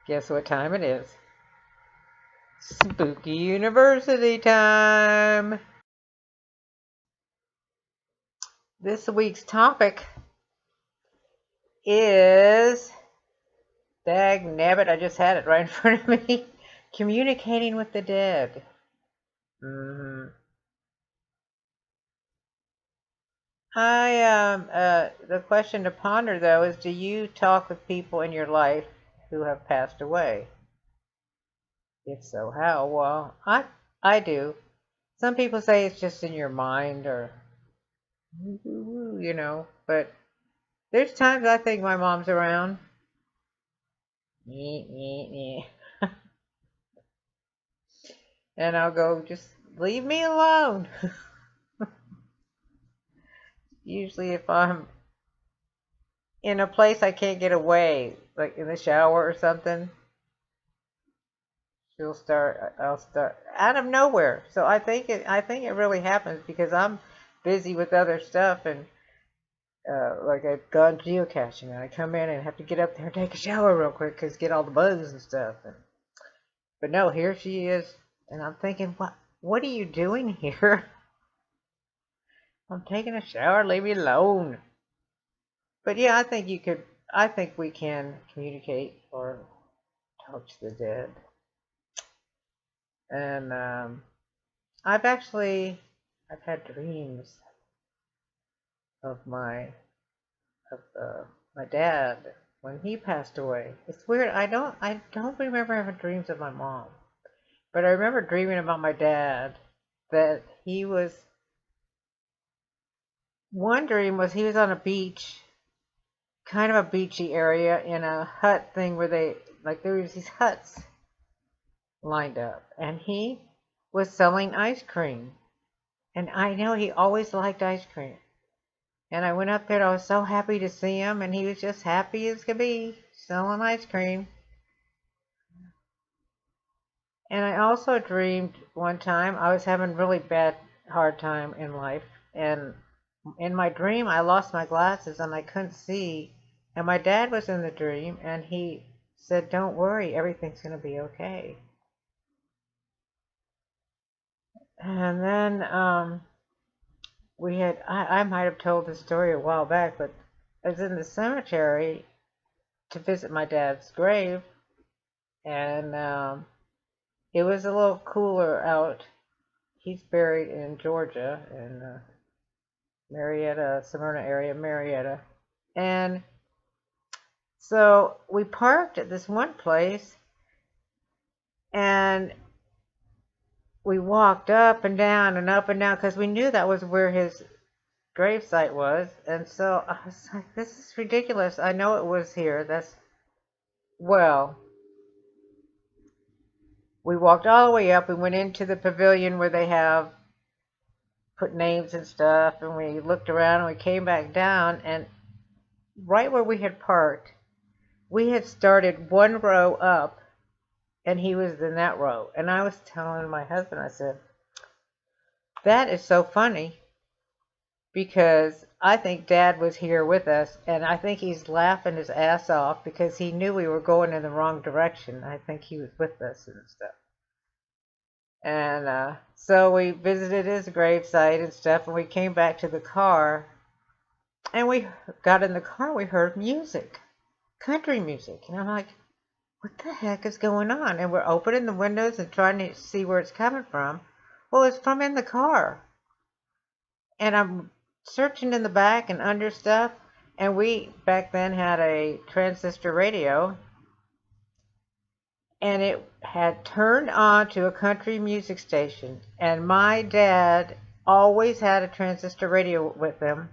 Guess what time it is? Spooky University time! This week's topic is, dag nabbit, I just had it right in front of me, communicating with the dead. The question to ponder though is, do you talk with people in your life who have passed away? If so, how? Well, I do. Some people say it's just in your mind or, but there's times I think my mom's around. And I'll go, just leave me alone. Usually if I'm in a place I can't get away, like in the shower or something, I'll start out of nowhere. So I think it really happens because I'm busy with other stuff, and like I've gone geocaching and I come in and have to get up there and take a shower real quick because get all the bugs and stuff. But no, here she is, and I'm thinking, what are you doing here? I'm taking a shower, leave me alone. But yeah, I think we can communicate or talk to the dead. And I've had dreams of my dad when he passed away. It's weird. I don't remember having dreams of my mom, but I remember dreaming about my dad. That he was, one dream was he was on a beach, kind of a beachy area, in a hut thing where there was these huts lined up, and he was selling ice cream. And I know he always liked ice cream. And I went up there and I was so happy to see him, and he was just happy as could be, selling ice cream. And I also dreamed one time I was having a really hard time in life, and in my dream I lost my glasses and I couldn't see, and my dad was in the dream and he said, "Don't worry, everything's going to be okay." And then I might have told this story a while back, but I was in the cemetery to visit my dad's grave, and it was a little cooler out. He's buried in Georgia, in Marietta, Smyrna area, Marietta. And so we parked at this one place, and we walked up and down because we knew that was where his gravesite was. And so I was like, this is ridiculous. I know it was here. We walked all the way up. We went into the pavilion where they have put names and stuff, and we looked around and we came back down, and right where we had parked, we had started one row up, and he was in that row. And I was telling my husband, I said, that is so funny, because I think Dad was here with us, and I think he's laughing his ass off because he knew we were going in the wrong direction. I think he was with us and stuff. And so we visited his gravesite and stuff, and we came back to the car, and we got in the car, we heard music, country music, and I'm like, what the heck is going on? And we're opening the windows and trying to see where it's coming from. Well, it's from in the car. And I'm searching in the back and under stuff, and we back then had a transistor radio, and it had turned on to a country music station, and my dad always had a transistor radio with him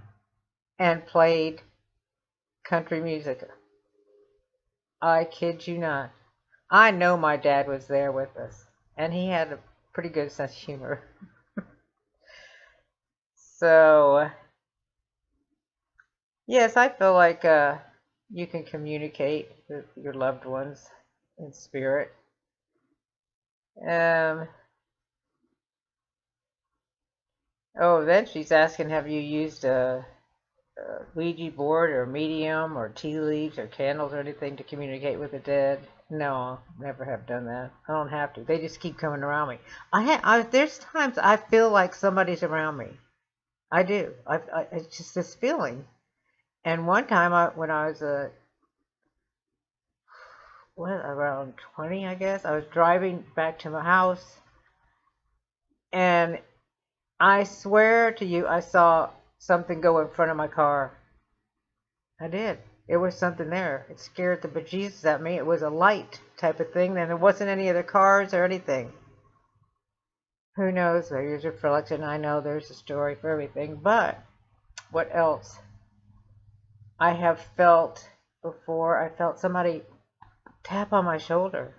and played country music. I kid you not. I know my dad was there with us, and he had a pretty good sense of humor. So yes, I feel like you can communicate with your loved ones in spirit. Oh, then she's asking, have you used Ouija board or medium or tea leaves or candles or anything to communicate with the dead. No, never have done that. I don't have to. They just keep coming around me. There's times I feel like somebody's around me. I do. It's just this feeling. And one time, when I was around 20, I guess, I was driving back to my house, and I swear to you, I saw something go in front of my car. I did. It was something there. It scared the bejesus out of me. It was a light type of thing, and there wasn't any other cars or anything. Who knows? There's a reflection. I know there's a story for everything, but what else? I have felt before. I felt somebody tap on my shoulder.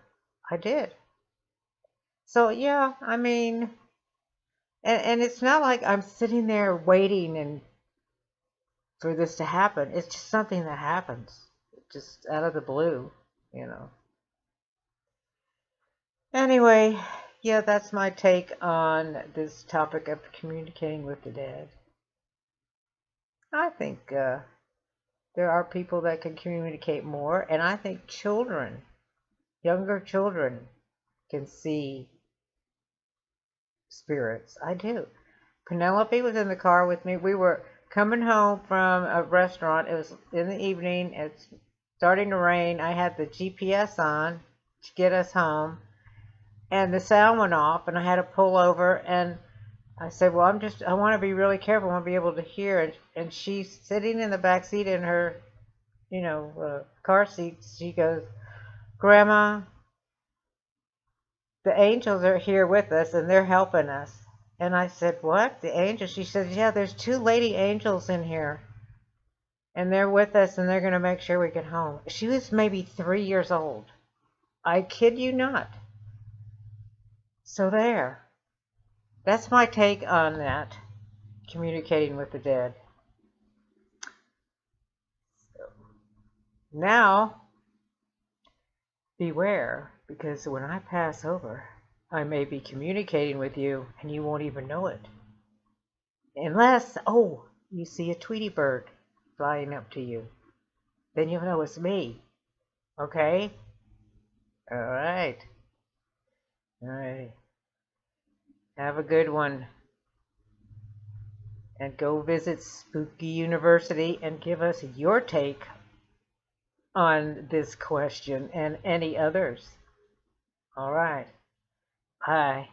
I did. So yeah, I mean, and it's not like I'm sitting there waiting and for this to happen. It's just something that happens, just out of the blue, you know. Anyway, yeah, that's my take on this topic of communicating with the dead. I think there are people that can communicate more, and I think children, younger children, can see spirits. I do. Penelope was in the car with me. We were coming home from a restaurant. It was in the evening. It's starting to rain. I had the GPS on to get us home, and the sound went off, and I had to pull over, and I said, well, I want to be really careful. I want to be able to hear. And she's sitting in the back seat in her, car seat. She goes, Grandma, the angels are here with us, and they're helping us. And I said, what? The angels? She said, yeah, there's 2 lady angels in here, and they're with us, and they're going to make sure we get home. She was maybe 3 years old. I kid you not. So there. That's my take on that, communicating with the dead. So, now, beware, because when I pass over, I may be communicating with you and you won't even know it. Unless, you see a Tweety bird flying up to you. Then you'll know it's me. Okay? All right. All right. Have a good one. And go visit Spooky University and give us your take on this question and any others. All right. Bye.